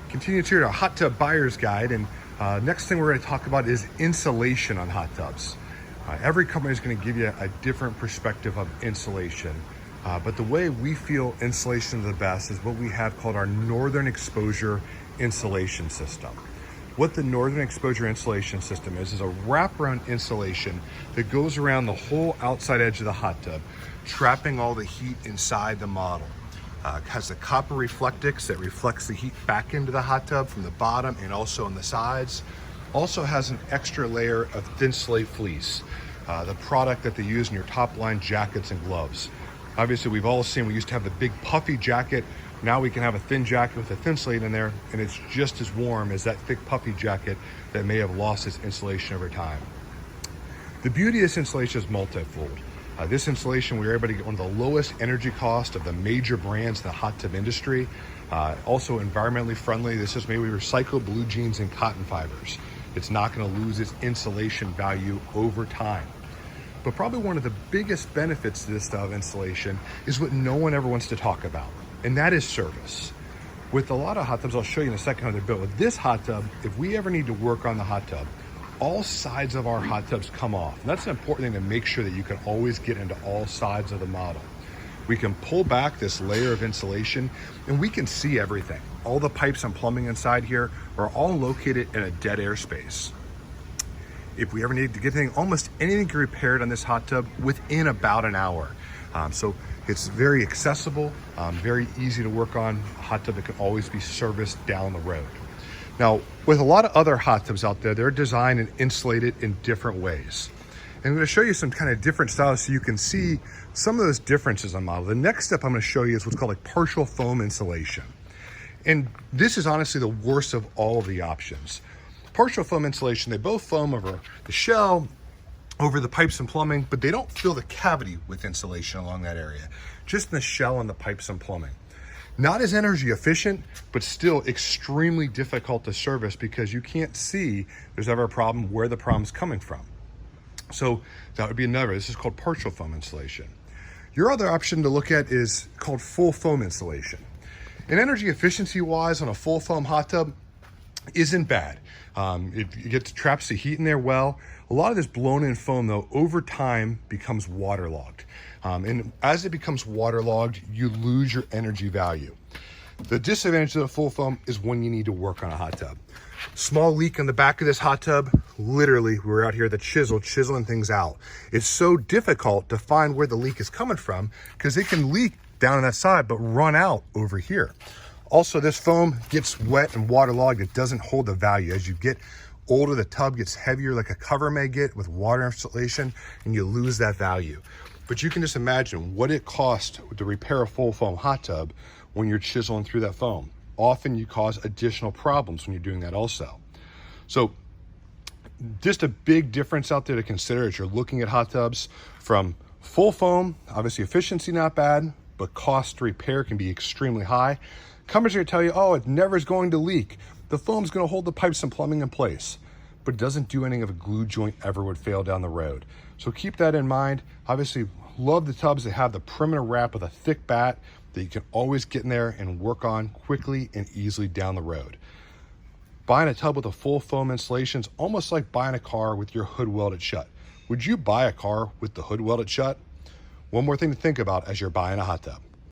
Continue to our hot tub buyer's guide, and next thing we're going to talk about is insulation on hot tubs. Every company is going to give you a different perspective of insulation, but the way we feel insulation is the best is what we have called our Northern Exposure Insulation System. What the Northern Exposure Insulation System is a wraparound insulation that goes around the whole outside edge of the hot tub, trapping all the heat inside the model. Has the copper reflectix that reflects the heat back into the hot tub from the bottom and also on the sides. Also has an extra layer of Thinsulate fleece, the product that they use in your top line jackets and gloves. Obviously, we've all seen, we used to have the big puffy jacket. Now we can have a thin jacket with a Thinsulate in there, and it's just as warm as that thick puffy jacket that may have lost its insulation over time. The beauty of this insulation is multifold. This insulation, we were able to get one of the lowest energy cost of the major brands in the hot tub industry. Also environmentally friendly. This is made with recycled blue jeans and cotton fibers. It's not going to lose its insulation value over time. But probably one of the biggest benefits to this style of insulation is what no one ever wants to talk about, and that is service. With a lot of hot tubs, I'll show you in a second how they're built. With this hot tub, if we ever need to work on the hot tub, all sides of our hot tubs come off. And that's an important thing to make sure that you can always get into all sides of the model. We can pull back this layer of insulation and we can see everything. All the pipes and plumbing inside here are all located in a dead air space. If we ever need to get almost anything repaired on this hot tub within about an hour. So it's very accessible, very easy to work on. A hot tub that can always be serviced down the road. Now, with a lot of other hot tubs out there, they're designed and insulated in different ways. And I'm going to show you some kind of different styles so you can see some of those differences on model. The next step I'm going to show you is what's called a partial foam insulation. And this is honestly the worst of all of the options. Partial foam insulation, they both foam over the shell, over the pipes and plumbing, but they don't fill the cavity with insulation along that area, just in the shell and the pipes and plumbing. Not as energy efficient, but still extremely difficult to service because you can't see there's ever a problem where the problem's coming from. So that would be another. This is called partial foam insulation. Your other option to look at is called full foam insulation. And energy efficiency wise on a full foam hot tub isn't bad. It traps the heat in there well. A lot of this blown in foam though, over time becomes waterlogged. And as it becomes waterlogged, you lose your energy value. The disadvantage of the full foam is when you need to work on a hot tub. Small leak on the back of this hot tub, literally we're out here with the chisel, chiseling things out. It's so difficult to find where the leak is coming from because it can leak down on that side, but run out over here. Also, this foam gets wet and waterlogged. It doesn't hold the value. As you get older, the tub gets heavier like a cover may get with water insulation, and you lose that value. But you can just imagine what it costs to repair a full foam hot tub when you're chiseling through that foam. Often you cause additional problems when you're doing that also. So just a big difference out there to consider as you're looking at hot tubs. From full foam, obviously efficiency not bad, but cost to repair can be extremely high. Companies are going to tell you, oh, it never is going to leak. The foam's going to hold the pipes and plumbing in place, but it doesn't do anything if a glue joint ever would fail down the road. So keep that in mind. Obviously, love the tubs that have the perimeter wrap with a thick bat that you can always get in there and work on quickly and easily down the road. Buying a tub with a full foam insulation is almost like buying a car with your hood welded shut. Would you buy a car with the hood welded shut? One more thing to think about as you're buying a hot tub.